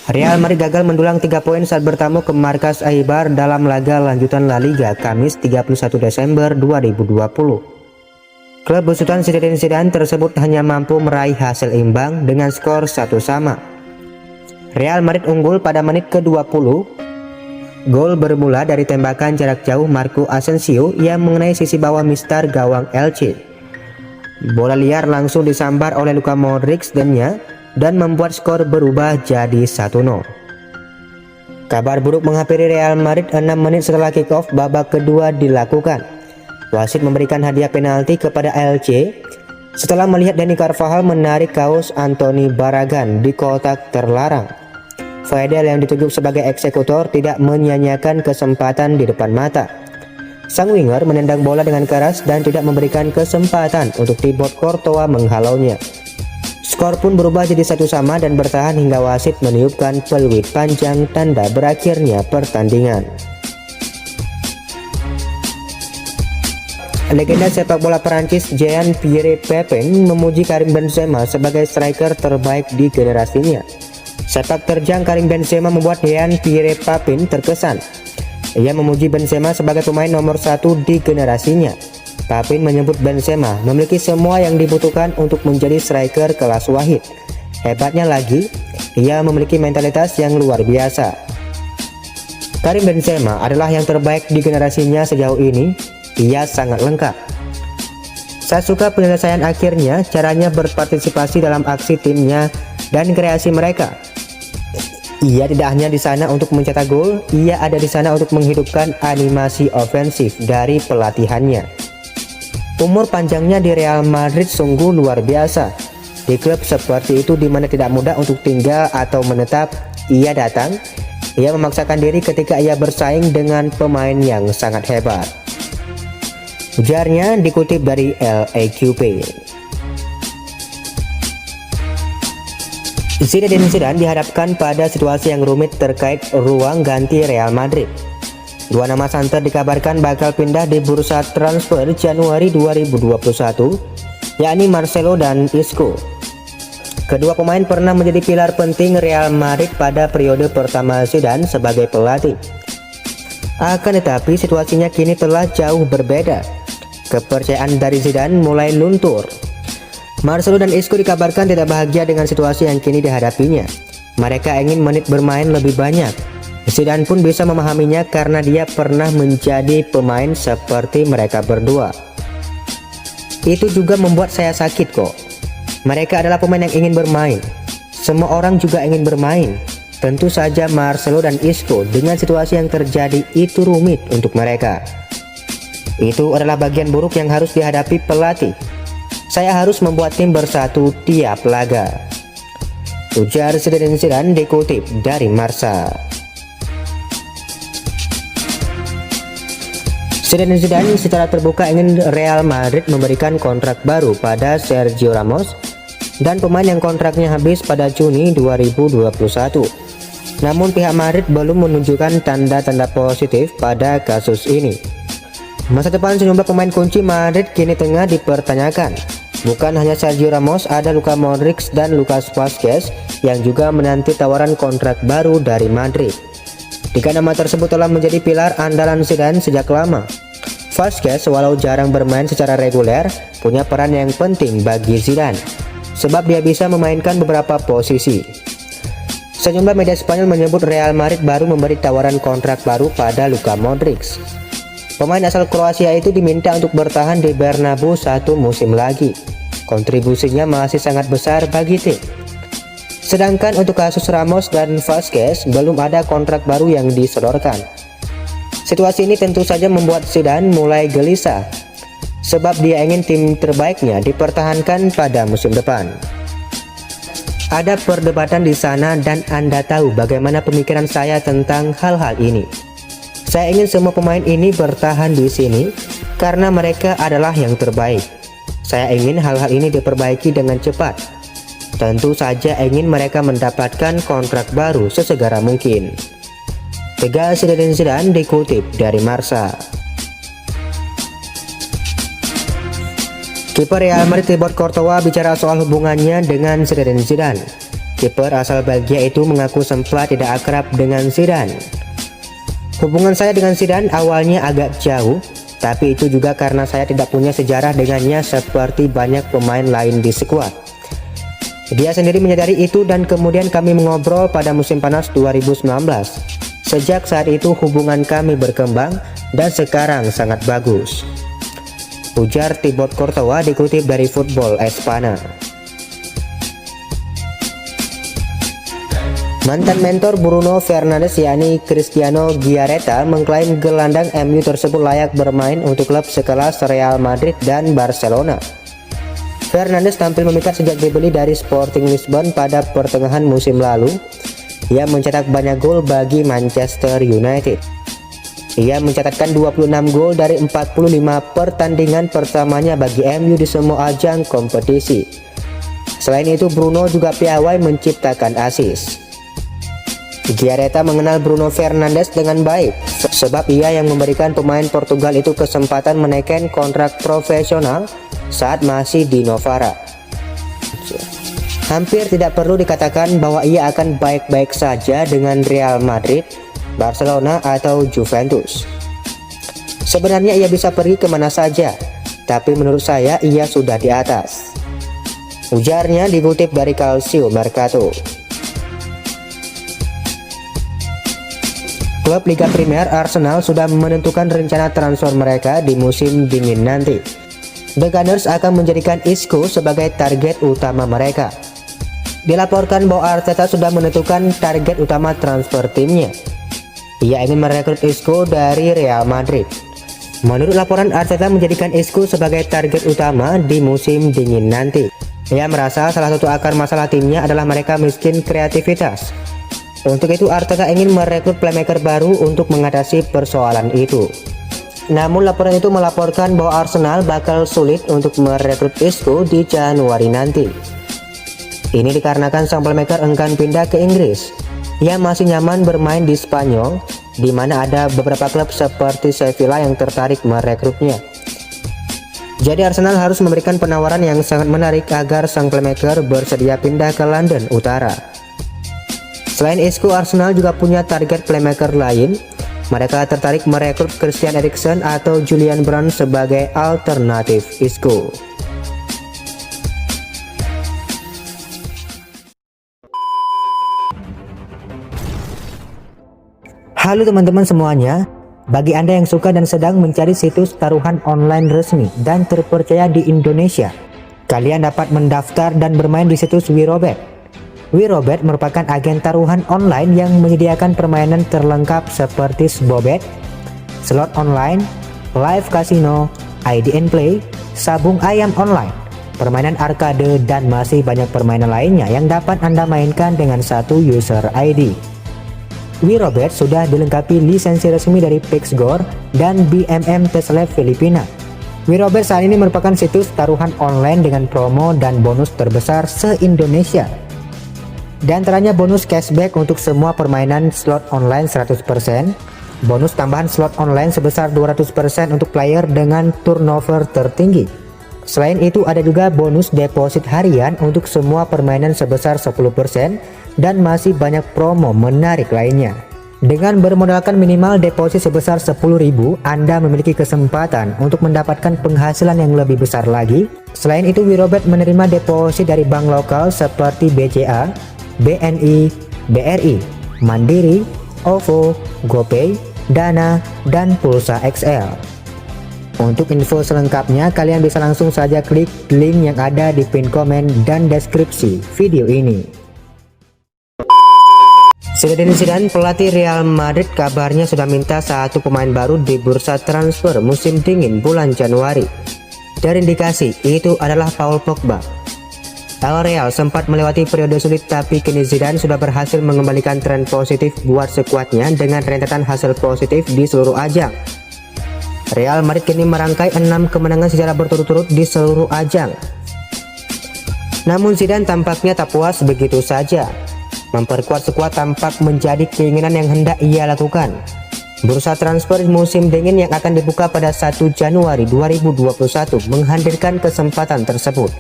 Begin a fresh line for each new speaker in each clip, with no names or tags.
Real Madrid gagal mendulang 3 poin saat bertamu ke markas Eibar dalam laga lanjutan La Liga Kamis 31 Desember 2020. Klub besutan Zinedine Zidane tersebut hanya mampu meraih hasil imbang dengan skor 1-1. Real Madrid unggul pada menit ke-20. Gol bermula dari tembakan jarak jauh Marco Asensio yang mengenai sisi bawah mistar gawang Elche. Bola liar langsung disambar oleh Luka Modric dan membuat skor berubah jadi 1-0. Kabar buruk menghampiri Real Madrid 6 menit setelah kick-off babak kedua dilakukan. Wasit memberikan hadiah penalti kepada Elche setelah melihat Dani Carvajal menarik kaos Anthony Barragan di kotak terlarang. Fidel yang ditunjuk sebagai eksekutor tidak menyia-nyiakan kesempatan di depan mata. Sang winger menendang bola dengan keras dan tidak memberikan kesempatan untuk Thibaut Courtois menghalaunya. Skor pun berubah jadi 1-1 dan bertahan hingga wasit meniupkan peluit panjang tanda berakhirnya pertandingan. Legenda sepak bola Perancis Jean-Pierre Papin memuji Karim Benzema sebagai striker terbaik di generasinya. Sepak terjang Karim Benzema membuat Jean-Pierre Papin terkesan. Ia memuji Benzema sebagai pemain nomor 1 di generasinya. Papin menyebut Benzema memiliki semua yang dibutuhkan untuk menjadi striker kelas wahid. Hebatnya lagi, ia memiliki mentalitas yang luar biasa. Karim Benzema adalah yang terbaik di generasinya sejauh ini. Ia sangat lengkap. Saya suka penyelesaian akhirnya, caranya berpartisipasi dalam aksi timnya dan kreasi mereka. Ia tidak hanya di sana untuk mencetak gol, ia ada di sana untuk menghidupkan animasi ofensif dari pelatihannya. Umur panjangnya di Real Madrid sungguh luar biasa. Di klub seperti itu di mana tidak mudah untuk tinggal atau menetap, ia datang. Ia memaksakan diri ketika ia bersaing dengan pemain yang sangat hebat. Ujarnya dikutip dari LAQP. Zinedine Zidane dihadapkan pada situasi yang rumit terkait ruang ganti Real Madrid. Dua nama santer dikabarkan bakal pindah di bursa transfer Januari 2021, yakni Marcelo dan Isco. Kedua pemain pernah menjadi pilar penting Real Madrid pada periode pertama Zidane sebagai pelatih. Akan tetapi situasinya kini telah jauh berbeda. Kepercayaan dari Zidane mulai luntur. Marcelo dan Isco dikabarkan tidak bahagia dengan situasi yang kini dihadapinya. Mereka ingin menit bermain lebih banyak. Zidane pun bisa memahaminya karena dia pernah menjadi pemain seperti mereka berdua. Itu juga membuat saya sakit kok. Mereka adalah pemain yang ingin bermain. Semua orang juga ingin bermain. Tentu saja Marcelo dan Isco dengan situasi yang terjadi itu rumit untuk mereka. Itu adalah bagian buruk yang harus dihadapi pelatih. Saya harus membuat tim bersatu tiap laga, ujar Zinedine Zidane dikutip dari Marca. Zinedine Zidane secara terbuka ingin Real Madrid memberikan kontrak baru pada Sergio Ramos dan pemain yang kontraknya habis pada Juni 2021. Namun pihak Madrid belum menunjukkan tanda-tanda positif pada kasus ini. Masa depan sejumlah pemain kunci Madrid kini tengah dipertanyakan. Bukan hanya Sergio Ramos, ada Luka Modric dan Lucas Vazquez yang juga menanti tawaran kontrak baru dari Madrid. Tiga nama tersebut telah menjadi pilar andalan Zidane sejak lama. Vazquez walau jarang bermain secara reguler, punya peran yang penting bagi Zidane, sebab dia bisa memainkan beberapa posisi. Sejumlah media Spanyol menyebut Real Madrid baru memberi tawaran kontrak baru pada Luka Modric. Pemain asal Kroasia itu diminta untuk bertahan di Bernabeu satu musim lagi. Kontribusinya masih sangat besar bagi tim. Sedangkan untuk kasus Ramos dan Vazquez belum ada kontrak baru yang disodorkan. Situasi ini tentu saja membuat Zidane mulai gelisah, sebab dia ingin tim terbaiknya dipertahankan pada musim depan. Ada perdebatan di sana dan Anda tahu bagaimana pemikiran saya tentang hal-hal ini. Saya ingin semua pemain ini bertahan di sini karena mereka adalah yang terbaik. Saya ingin hal-hal ini diperbaiki dengan cepat. Tentu saja ingin mereka mendapatkan kontrak baru sesegera mungkin. Tegas Zinedine Zidane dikutip dari Marca. Kiper Real Madrid Thibaut Courtois bicara soal hubungannya dengan Zinedine Zidane. Kiper asal Belgia itu mengaku sempat tidak akrab dengan Zidane. Hubungan saya dengan Zidane awalnya agak jauh, tapi itu juga karena saya tidak punya sejarah dengannya seperti banyak pemain lain di skuad. Dia sendiri menyadari itu dan kemudian kami mengobrol pada musim panas 2019. Sejak saat itu hubungan kami berkembang dan sekarang sangat bagus, ujar Thibaut Courtois dikutip dari Football Espana. Mantan mentor Bruno Fernandes yakni Cristiano Giaretta mengklaim gelandang MU tersebut layak bermain untuk klub sekelas Real Madrid dan Barcelona. Fernandes tampil memikat sejak dibeli dari Sporting Lisbon pada pertengahan musim lalu. Ia mencetak banyak gol bagi Manchester United. Ia mencatatkan 26 gol dari 45 pertandingan pertamanya bagi MU di semua ajang kompetisi. Selain itu, Bruno juga piawai menciptakan assist. Giaretta mengenal Bruno Fernandes dengan baik, sebab ia yang memberikan pemain Portugal itu kesempatan menaikkan kontrak profesional saat masih di Novara. Hampir tidak perlu dikatakan bahwa ia akan baik-baik saja dengan Real Madrid, Barcelona atau Juventus. Sebenarnya ia bisa pergi kemana saja, tapi menurut saya ia sudah di atas, ujarnya dikutip dari Calcio Mercato. Klub Liga Premier Arsenal sudah menentukan rencana transfer mereka di musim dingin nanti. The Gunners akan menjadikan Isco sebagai target utama mereka. Dilaporkan bahwa Arteta sudah menentukan target utama transfer timnya. Ia ingin merekrut Isco dari Real Madrid. Menurut laporan, Arteta menjadikan Isco sebagai target utama di musim dingin nanti. Ia merasa salah satu akar masalah timnya adalah mereka miskin kreativitas. Untuk itu Arteta ingin merekrut playmaker baru untuk mengatasi persoalan itu. Namun laporan itu melaporkan bahwa Arsenal bakal sulit untuk merekrut Isco di Januari nanti. Ini dikarenakan sang playmaker enggan pindah ke Inggris. Ia masih nyaman bermain di Spanyol, di mana ada beberapa klub seperti Sevilla yang tertarik merekrutnya. Jadi Arsenal harus memberikan penawaran yang sangat menarik agar sang playmaker bersedia pindah ke London Utara. Selain Isco, Arsenal juga punya target playmaker lain. Mereka tertarik merekrut Christian Eriksen atau Julian Brandt sebagai alternatif Isco. Halo teman-teman semuanya, bagi Anda yang suka dan sedang mencari situs taruhan online resmi dan terpercaya di Indonesia, kalian dapat mendaftar dan bermain di situs WeRobet. WeRobet merupakan agen taruhan online yang menyediakan permainan terlengkap seperti Sbobet, slot online, live casino, ID and play, sabung ayam online, permainan arcade, dan masih banyak permainan lainnya yang dapat Anda mainkan dengan satu user ID. WeRobet sudah dilengkapi lisensi resmi dari Pixgor dan BMM Tesla Filipina. WeRobet saat ini merupakan situs taruhan online dengan promo dan bonus terbesar se-Indonesia. Di antaranya bonus cashback untuk semua permainan slot online 100%, bonus tambahan slot online sebesar 200% untuk player dengan turnover tertinggi. Selain itu ada juga bonus deposit harian untuk semua permainan sebesar 10% dan masih banyak promo menarik lainnya. Dengan bermodalkan minimal deposit sebesar 10.000, Anda memiliki kesempatan untuk mendapatkan penghasilan yang lebih besar lagi. Selain itu, WeRobet menerima deposit dari bank lokal seperti BCA, BNI, BRI, Mandiri, OVO, GoPay, Dana, dan Pulsa XL. Untuk info selengkapnya, kalian bisa langsung saja klik link yang ada di pin komen dan deskripsi video ini. Zinedine Zidane, pelatih Real Madrid, kabarnya sudah minta satu pemain baru di bursa transfer musim dingin bulan Januari. Dari indikasi, itu adalah Paul Pogba. El Real sempat melewati periode sulit, tapi kini Zidane sudah berhasil mengembalikan tren positif buat skuadnya dengan rentetan hasil positif di seluruh ajang. Real Madrid kini merangkai 6 kemenangan secara berturut-turut di seluruh ajang. Namun Zidane tampaknya tak puas begitu saja. Memperkuat skuad tampak menjadi keinginan yang hendak ia lakukan. Bursa transfer musim dingin yang akan dibuka pada 1 Januari 2021 menghadirkan kesempatan tersebut.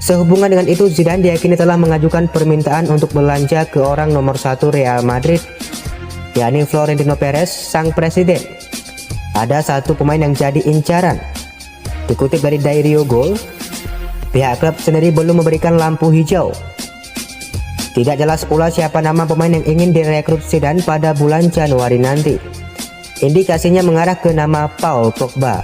Sehubungan dengan itu, Zidane diyakini telah mengajukan permintaan untuk belanja ke orang nomor 1 Real Madrid, yakni Florentino Perez, sang presiden. Ada satu pemain yang jadi incaran. Dikutip dari Diario Gol, pihak klub sendiri belum memberikan lampu hijau. Tidak jelas pula siapa nama pemain yang ingin direkrut Zidane pada bulan Januari nanti. Indikasinya mengarah ke nama Paul Pogba.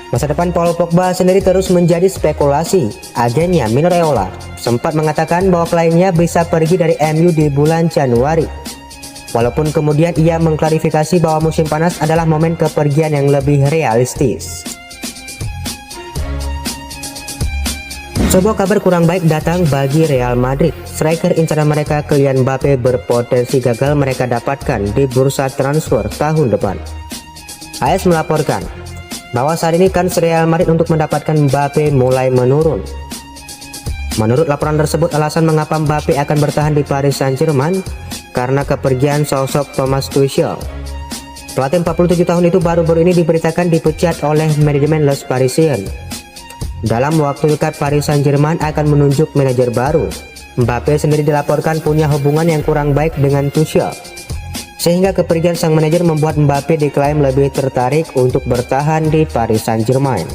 Masa depan Paul Pogba sendiri terus menjadi spekulasi. Agennya Mino Raiola sempat mengatakan bahwa kliennya bisa pergi dari MU di bulan Januari. Walaupun kemudian ia mengklarifikasi bahwa musim panas adalah momen kepergian yang lebih realistis. Sebuah kabar kurang baik datang bagi Real Madrid. Striker incaran mereka Kylian Mbappe berpotensi gagal mereka dapatkan di bursa transfer tahun depan. AS melaporkan bahwa saat ini kans Real Madrid untuk mendapatkan Mbappe mulai menurun. Menurut laporan tersebut, alasan mengapa Mbappe akan bertahan di Paris Saint-Germain karena kepergian sosok Thomas Tuchel. Pelatih 47 tahun itu baru-baru ini diberitakan dipecat oleh manajemen Les Parisiens. Dalam waktu dekat Paris Saint-Germain akan menunjuk manajer baru. Mbappe sendiri dilaporkan punya hubungan yang kurang baik dengan Tuchel, sehingga kepergian sang manajer membuat Mbappe diklaim lebih tertarik untuk bertahan di Paris Saint-Germain.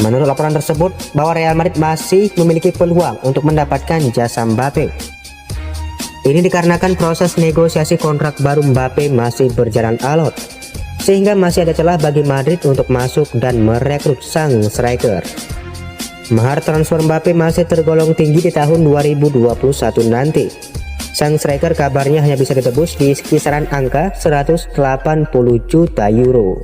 Menurut laporan tersebut, bahwa Real Madrid masih memiliki peluang untuk mendapatkan jasa Mbappe. Ini dikarenakan proses negosiasi kontrak baru Mbappe masih berjalan alot, sehingga masih ada celah bagi Madrid untuk masuk dan merekrut sang striker. Mahar transfer Mbappe masih tergolong tinggi di tahun 2021 nanti. Sang striker kabarnya hanya bisa ditebus di kisaran angka 180 juta euro.